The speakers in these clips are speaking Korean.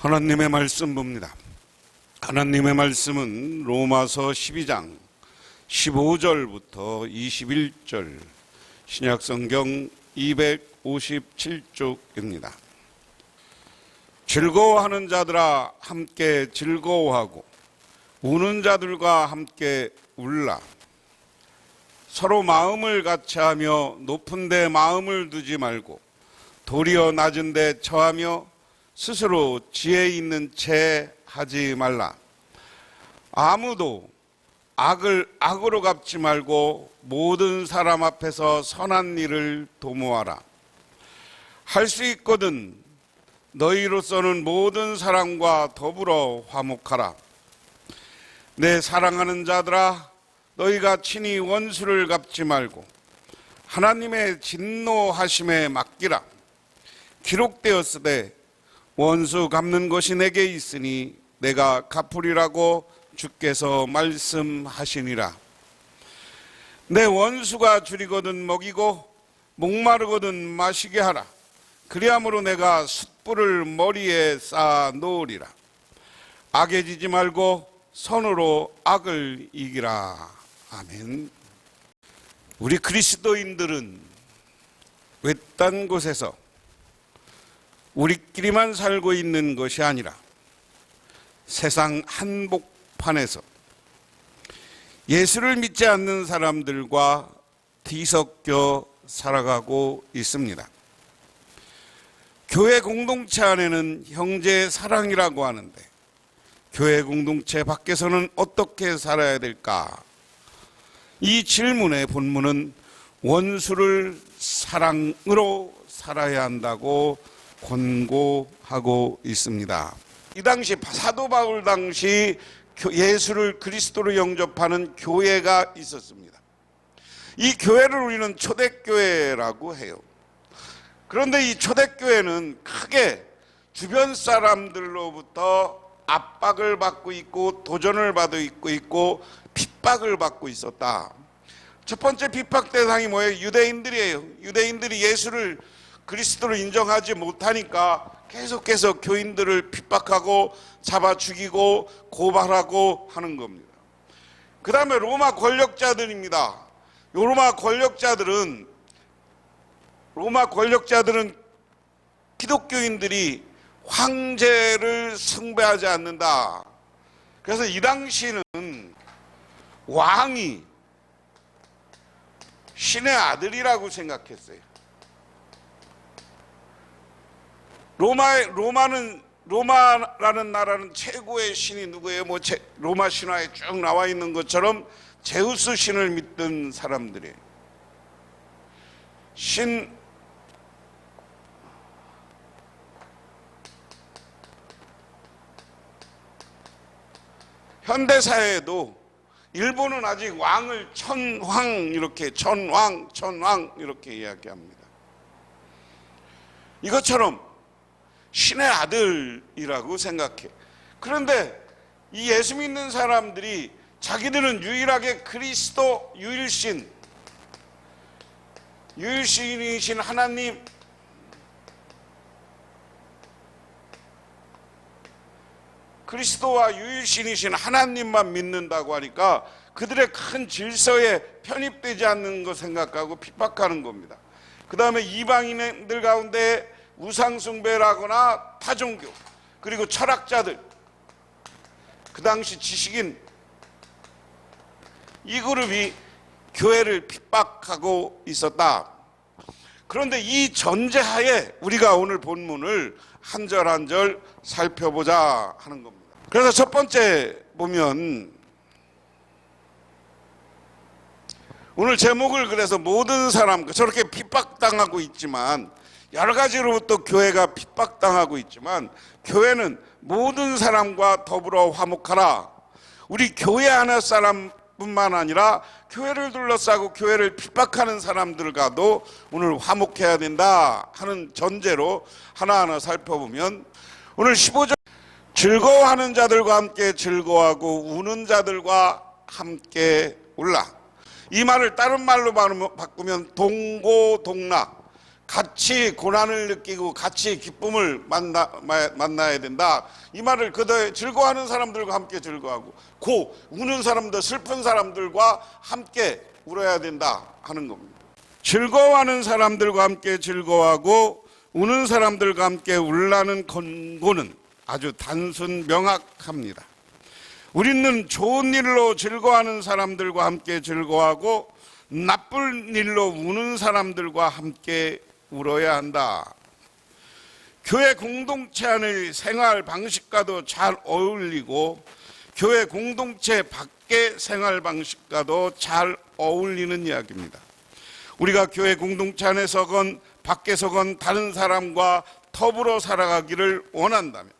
하나님의 말씀 봅니다. 하나님의 말씀은 로마서 12장 15절부터 21절 신약성경 257쪽입니다. 즐거워하는 자들아 함께 즐거워하고 우는 자들과 함께 울라. 서로 마음을 같이하며 높은 데 마음을 두지 말고 도리어 낮은 데 처하며 스스로 지혜 있는 채 하지 말라. 아무도 악을 악으로 갚지 말고 모든 사람 앞에서 선한 일을 도모하라. 할 수 있거든 너희로서는 모든 사람과 더불어 화목하라. 내 사랑하는 자들아 너희가 친히 원수를 갚지 말고 하나님의 진노하심에 맡기라. 기록되었으되 원수 갚는 것이 내게 있으니 내가 갚으리라고 주께서 말씀하시니라. 내 원수가 줄이거든 먹이고 목마르거든 마시게 하라. 그리함으로 내가 숯불을 머리에 쌓아 놓으리라. 악에 지지 말고 선으로 악을 이기라. 아멘. 우리 그리스도인들은 외딴 곳에서 우리끼리만 살고 있는 것이 아니라 세상 한복판에서 예수를 믿지 않는 사람들과 뒤섞여 살아가고 있습니다. 교회 공동체 안에는 형제 사랑이라고 하는데 교회 공동체 밖에서는 어떻게 살아야 될까? 이 질문의 본문은 원수를 사랑으로 살아야 한다고 권고하고 있습니다. 이 당시 사도 바울 당시 예수를 그리스도로 영접하는 교회가 있었습니다. 이 교회를 우리는 초대교회라고 해요. 그런데 이 초대교회는 크게 주변 사람들로부터 압박을 받고 있고 도전을 받고 있고 핍박을 받고 있었다. 첫 번째 핍박 대상이 뭐예요? 유대인들이에요. 유대인들이 예수를 그리스도를 인정하지 못하니까 계속해서 교인들을 핍박하고 잡아 죽이고 고발하고 하는 겁니다. 그 다음에 로마 권력자들입니다. 로마 권력자들은 기독교인들이 황제를 숭배하지 않는다. 그래서 이 당시는 왕이 신의 아들이라고 생각했어요. 로마라는 나라는 최고의 신이 누구예요? 로마 신화에 쭉 나와 있는 것처럼 제우스 신을 믿던 사람들이에요. 현대사회에도 일본은 아직 왕을 천왕 이렇게 이야기합니다. 이것처럼 신의 아들이라고 생각해. 그런데 이 예수 믿는 사람들이 자기들은 유일하게 그리스도 유일신이신 하나님, 그리스도와 유일신이신 하나님만 믿는다고 하니까 그들의 큰 질서에 편입되지 않는 거 생각하고 핍박하는 겁니다. 그 다음에 이방인들 가운데 우상숭배를 하거나 타종교, 그리고 철학자들, 그 당시 지식인, 이 그룹이 교회를 핍박하고 있었다. 그런데 이 전제하에 우리가 오늘 본문을 한 절 한 절 살펴보자 하는 겁니다. 그래서 첫 번째 보면 오늘 제목을 그래서 모든 사람, 저렇게 핍박당하고 있지만 여러 가지로부터 교회가 핍박당하고 있지만 교회는 모든 사람과 더불어 화목하라. 우리 교회 하나 사람뿐만 아니라 교회를 둘러싸고 교회를 핍박하는 사람들과도 오늘 화목해야 된다 하는 전제로 하나하나 살펴보면 오늘 15절 즐거워하는 자들과 함께 즐거워하고 우는 자들과 함께 울라. 이 말을 다른 말로 바꾸면 동고동락, 같이 고난을 느끼고 같이 기쁨을 만나야 된다. 이 말을 그들 즐거워하는 사람들과 함께 즐거워하고 우는 사람들, 슬픈 사람들과 함께 울어야 된다 하는 겁니다. 즐거워하는 사람들과 함께 즐거워하고 우는 사람들과 함께 울라는 권고는 아주 단순 명확합니다. 우리는 좋은 일로 즐거워하는 사람들과 함께 즐거워하고 나쁜 일로 우는 사람들과 함께 울어야 한다. 교회 공동체 안의 생활 방식과도 잘 어울리고 교회 공동체 밖의 생활 방식과도 잘 어울리는 이야기입니다. 우리가 교회 공동체 안에서건 밖에서건 다른 사람과 더불어 살아가기를 원한다면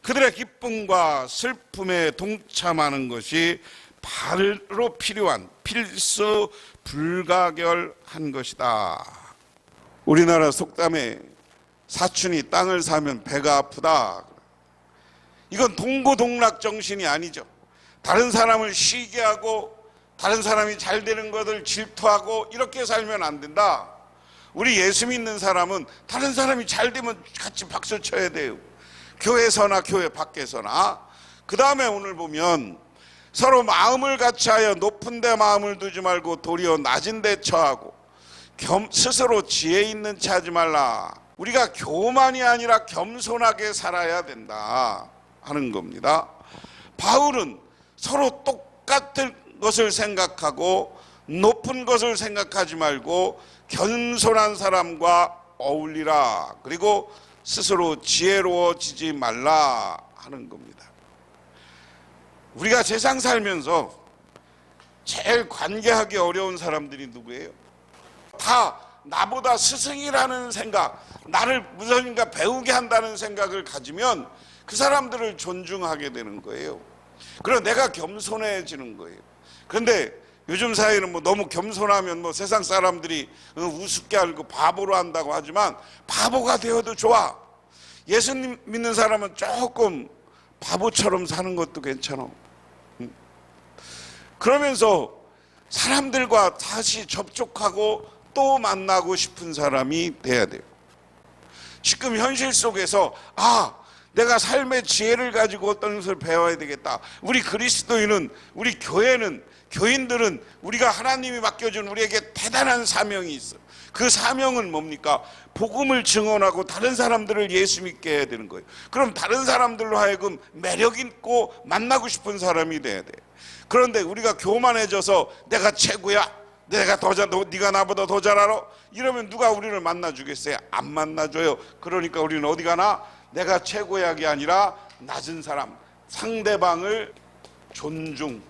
그들의 기쁨과 슬픔에 동참하는 것이 바로 필요한 필수 불가결한 것이다. 우리나라 속담에 사촌이 땅을 사면 배가 아프다. 이건 동고동락 정신이 아니죠. 다른 사람을 쉬게 하고 다른 사람이 잘 되는 것을 질투하고 이렇게 살면 안 된다. 우리 예수 믿는 사람은 다른 사람이 잘 되면 같이 박수 쳐야 돼요. 교회에서나 교회 밖에서나. 그 다음에 오늘 보면 서로 마음을 같이하여 높은 데 마음을 두지 말고 도리어 낮은 데 처하고 스스로 지혜 있는 체 하지 말라. 우리가 교만이 아니라 겸손하게 살아야 된다 하는 겁니다. 바울은 서로 똑같은 것을 생각하고 높은 것을 생각하지 말고 겸손한 사람과 어울리라. 그리고 스스로 지혜로워지지 말라 하는 겁니다. 우리가 세상 살면서 제일 관계하기 어려운 사람들이 누구예요? 다 나보다 스승이라는 생각, 나를 무엇인가 배우게 한다는 생각을 가지면 그 사람들을 존중하게 되는 거예요. 그래서 내가 겸손해지는 거예요. 그런데 요즘 사회는 너무 겸손하면 세상 사람들이 우습게 알고 바보로 한다고 하지만 바보가 되어도 좋아. 예수님 믿는 사람은 조금 바보처럼 사는 것도 괜찮아. 그러면서 사람들과 다시 접촉하고 또 만나고 싶은 사람이 돼야 돼요. 지금 현실 속에서 내가 삶의 지혜를 가지고 어떤 것을 배워야 되겠다. 우리 그리스도인은, 우리 교인들은 우리가 하나님이 맡겨준 우리에게 대단한 사명이 있어. 그 사명은 뭡니까? 복음을 증언하고 다른 사람들을 예수 믿게 해야 되는 거예요. 그럼 다른 사람들로 하여금 매력 있고 만나고 싶은 사람이 돼야 돼. 그런데 우리가 교만해져서 내가 최고야, 네가 나보다 더 잘 알아, 이러면 누가 우리를 만나주겠어요? 안 만나줘요. 그러니까 우리는 어디 가나 내가 최고야가 아니라 낮은 사람, 상대방을 존중,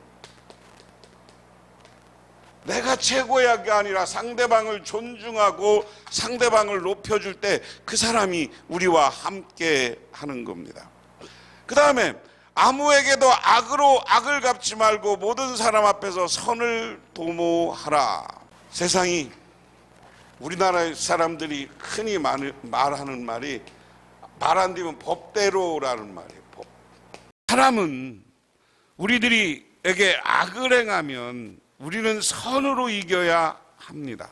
내가 최고야가 아니라 상대방을 존중하고 상대방을 높여줄 때 그 사람이 우리와 함께 하는 겁니다. 그 다음에 아무에게도 악으로 악을 갚지 말고 모든 사람 앞에서 선을 도모하라. 세상이, 우리나라 사람들이 흔히 말하는 말이 말 안 되면 법대로라는 말이에요. 법. 사람은 우리들에게 악을 행하면 우리는 선으로 이겨야 합니다.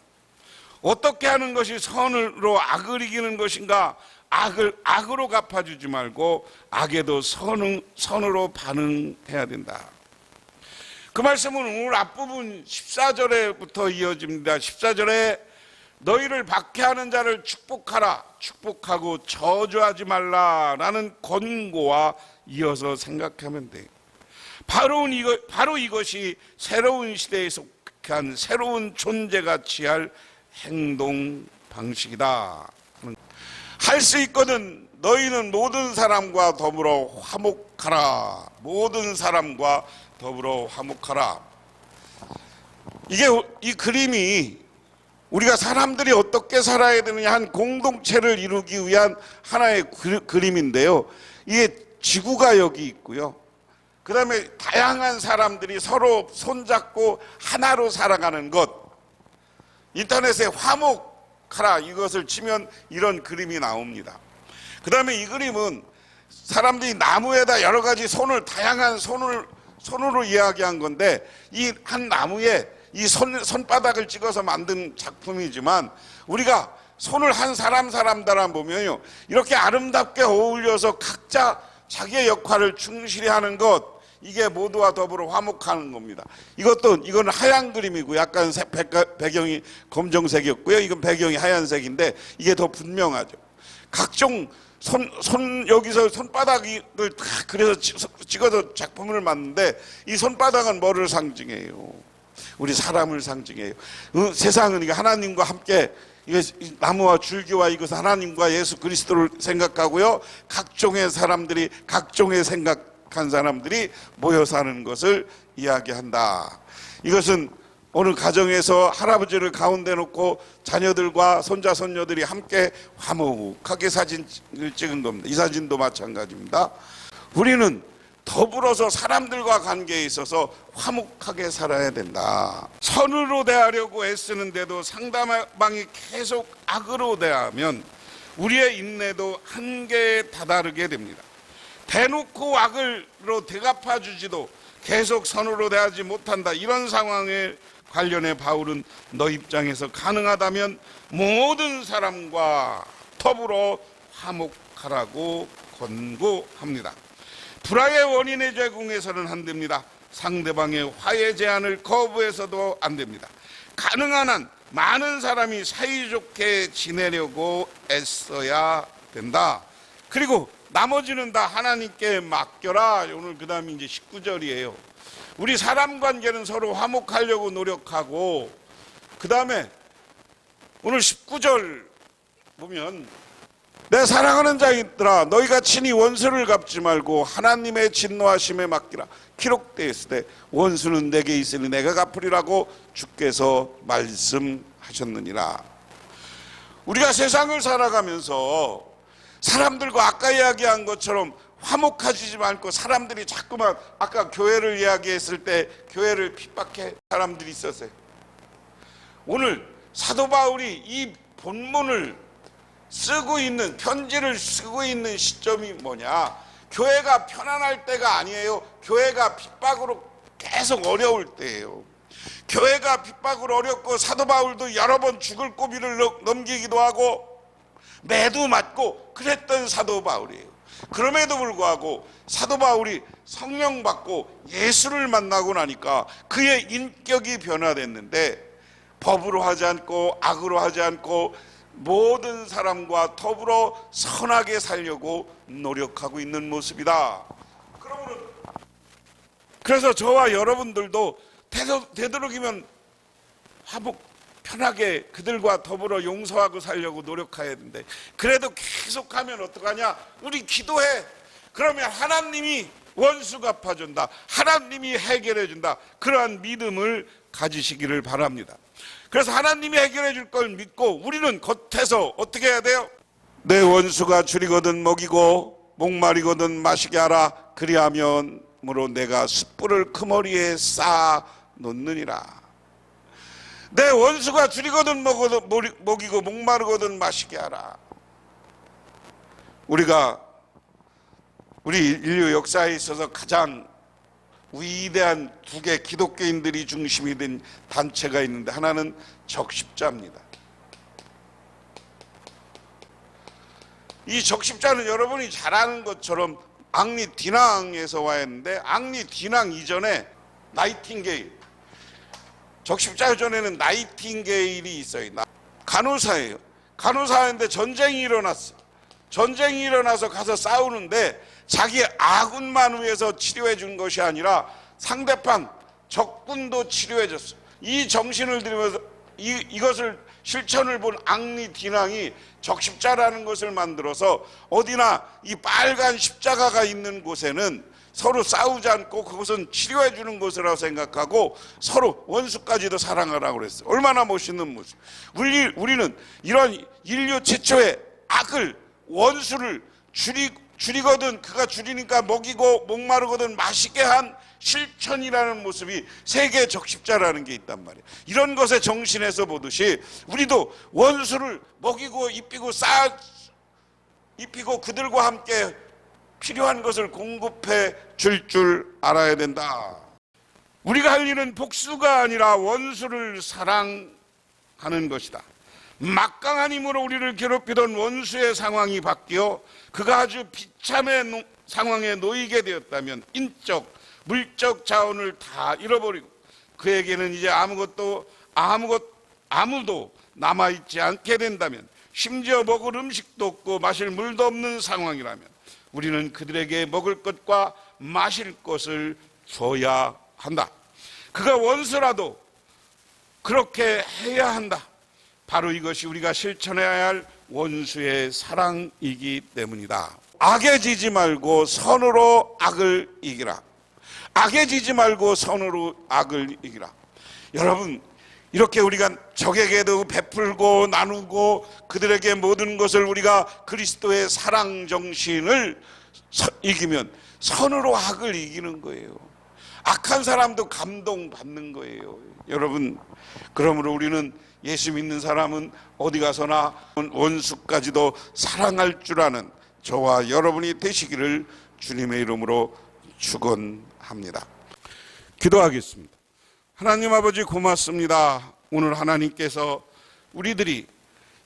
어떻게 하는 것이 선으로 악을 이기는 것인가? 악을 악으로 갚아주지 말고 악에도 선으로 반응해야 된다. 그 말씀은 오늘 앞부분 14절에부터 이어집니다. 14절에 너희를 박해하는 자를 축복하라, 축복하고 저주하지 말라라는 권고와 이어서 생각하면 돼요. 바로 이것이 새로운 시대에 속한 새로운 존재가 취할 행동 방식이다. 할 수 있거든 너희는 모든 사람과 더불어 화목하라. 모든 사람과 더불어 화목하라. 이 그림이 우리가 사람들이 어떻게 살아야 되느냐 한 공동체를 이루기 위한 하나의 그림인데요. 이게 지구가 여기 있고요. 그 다음에 다양한 사람들이 서로 손잡고 하나로 살아가는 것. 인터넷에 화목하라 이것을 치면 이런 그림이 나옵니다. 그 다음에 이 그림은 사람들이 나무에다 여러 가지 다양한 손으로 이야기한 건데, 이 한 나무에 이 손바닥을 찍어서 만든 작품이지만 우리가 손을 한 사람들만 보면요, 이렇게 아름답게 어울려서 각자 자기의 역할을 충실히 하는 것, 이게 모두와 더불어 화목하는 겁니다. 이거는 하얀 그림이고 약간 배경이 검정색이었고요. 이건 배경이 하얀색인데 이게 더 분명하죠. 각종 여기서 손바닥을 다 그래서 찍어서 작품을 만드는데, 이 손바닥은 뭐를 상징해요? 우리 사람을 상징해요. 세상은 이게 하나님과 함께, 이게 나무와 줄기와 이것은 하나님과 예수 그리스도를 생각하고요, 각종의 사람들이, 각종의 생각한 사람들이 모여 사는 것을 이야기한다. 이것은 어느 가정에서 할아버지를 가운데 놓고 자녀들과 손자 손녀들이 함께 화목하게 사진을 찍은 겁니다. 이 사진도 마찬가지입니다. 우리는 더불어서 사람들과 관계에 있어서 화목하게 살아야 된다. 선으로 대하려고 애쓰는데도 상대방이 계속 악으로 대하면 우리의 인내도 한계에 다다르게 됩니다. 대놓고 악으로 대갚아 주지도 계속 선으로 대하지 못한다. 이런 상황에 관련해 바울은 너 입장에서 가능하다면 모든 사람과 더불어 화목하라고 권고합니다. 불화의 원인의 제공에서는 안 됩니다. 상대방의 화해 제안을 거부해서도 안 됩니다. 가능한 한 많은 사람이 사이좋게 지내려고 애써야 된다. 그리고 나머지는 다 하나님께 맡겨라. 오늘 그 다음에 이제 19절이에요. 우리 사람 관계는 서로 화목하려고 노력하고, 그 다음에 오늘 19절 보면, 내 사랑하는 자들아 너희가 친히 원수를 갚지 말고 하나님의 진노하심에 맡기라. 기록되어 있을 때 원수는 내게 있으니 내가 갚으리라고 주께서 말씀하셨느니라. 우리가 세상을 살아가면서 사람들과 아까 이야기한 것처럼 화목하지 않고 사람들이 자꾸만, 아까 교회를 이야기했을 때 교회를 핍박해 사람들이 있었어요. 오늘 사도 바울이 이 본문을 쓰고 있는, 편지를 쓰고 있는 시점이 뭐냐? 교회가 편안할 때가 아니에요. 교회가 핍박으로 계속 어려울 때예요. 교회가 핍박으로 어렵고 사도 바울도 여러 번 죽을 고비를 넘기기도 하고 매도 맞고 그랬던 사도 바울이에요. 그럼에도 불구하고 사도 바울이 성령 받고 예수를 만나고 나니까 그의 인격이 변화됐는데, 법으로 하지 않고 악으로 하지 않고 모든 사람과 더불어 선하게 살려고 노력하고 있는 모습이다. 그래서 저와 여러분들도 되도록이면 화목 편하게 그들과 더불어 용서하고 살려고 노력해야 되는데, 그래도 계속하면 어떡하냐? 우리 기도해. 그러면 하나님이 원수 갚아준다. 하나님이 해결해준다. 그러한 믿음을 가지시기를 바랍니다. 그래서 하나님이 해결해 줄 걸 믿고 우리는 겉에서 어떻게 해야 돼요? 내 원수가 줄이거든 먹이고 목마르거든 마시게 하라. 그리하면으로 내가 숯불을 그 머리에 쌓아 놓느니라. 내 원수가 줄이거든 먹이고 목마르거든 마시게 하라. 우리가 우리 인류 역사에 있어서 가장 위대한 두 개 기독교인들이 중심이 된 단체가 있는데, 하나는 적십자입니다. 이 적십자는 여러분이 잘 아는 것처럼 앙리 디낭에서 와 있는데, 앙리 디낭 이전에 나이팅게일, 적십자 전에는 나이팅게일이 있어요. 간호사예요. 간호사인데 전쟁이 일어났어요. 전쟁이 일어나서 가서 싸우는데 자기 아군만 위해서 치료해 준 것이 아니라 상대방 적군도 치료해 줬어요. 이 정신을 들이면서 이것을 실천을 본 앙리 디낭이 적십자라는 것을 만들어서 어디나 이 빨간 십자가가 있는 곳에는 서로 싸우지 않고 그것은 치료해 주는 곳이라고 생각하고 서로 원수까지도 사랑하라고 그랬어요. 얼마나 멋있는 모습. 우리는 이런 인류 최초의 악을, 원수를 줄이거든, 그가 줄이니까 먹이고 목마르거든 마시게 한 실천이라는 모습이 세계 적십자라는 게 있단 말이에요. 이런 것의 정신에서 보듯이 우리도 원수를 먹이고 입히고 입히고 그들과 함께 필요한 것을 공급해 줄 알아야 된다. 우리가 할 일은 복수가 아니라 원수를 사랑하는 것이다. 막강한 힘으로 우리를 괴롭히던 원수의 상황이 바뀌어 그가 아주 비참의 상황에 놓이게 되었다면 인적, 물적 자원을 다 잃어버리고 그에게는 이제 아무도 남아있지 않게 된다면, 심지어 먹을 음식도 없고 마실 물도 없는 상황이라면 우리는 그들에게 먹을 것과 마실 것을 줘야 한다. 그가 원수라도 그렇게 해야 한다. 바로 이것이 우리가 실천해야 할 원수의 사랑이기 때문이다. 악에 지지 말고 선으로 악을 이기라. 악에 지지 말고 선으로 악을 이기라. 여러분, 이렇게 우리가 적에게도 베풀고 나누고 그들에게 모든 것을 우리가 그리스도의 사랑 정신을 이기면 선으로 악을 이기는 거예요. 악한 사람도 감동받는 거예요. 여러분, 그러므로 우리는 예수 믿는 사람은 어디 가서나 원수까지도 사랑할 줄 아는 저와 여러분이 되시기를 주님의 이름으로 축원합니다. 기도하겠습니다. 하나님 아버지, 고맙습니다. 오늘 하나님께서 우리들이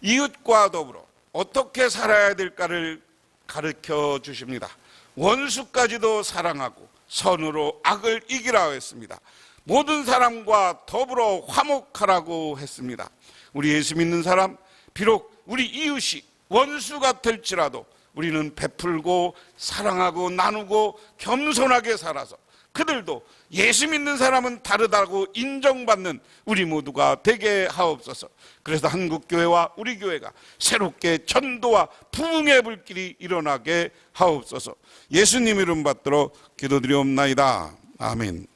이웃과 더불어 어떻게 살아야 될까를 가르쳐 주십니다. 원수까지도 사랑하고 선으로 악을 이기라고 했습니다. 모든 사람과 더불어 화목하라고 했습니다. 우리 예수 믿는 사람, 비록 우리 이웃이 원수 같을지라도 우리는 베풀고 사랑하고 나누고 겸손하게 살아서 그들도 예수 믿는 사람은 다르다고 인정받는 우리 모두가 되게 하옵소서. 그래서 한국교회와 우리 교회가 새롭게 전도와 부흥의 불길이 일어나게 하옵소서. 예수님 이름 받들어 기도드리옵나이다. 아멘.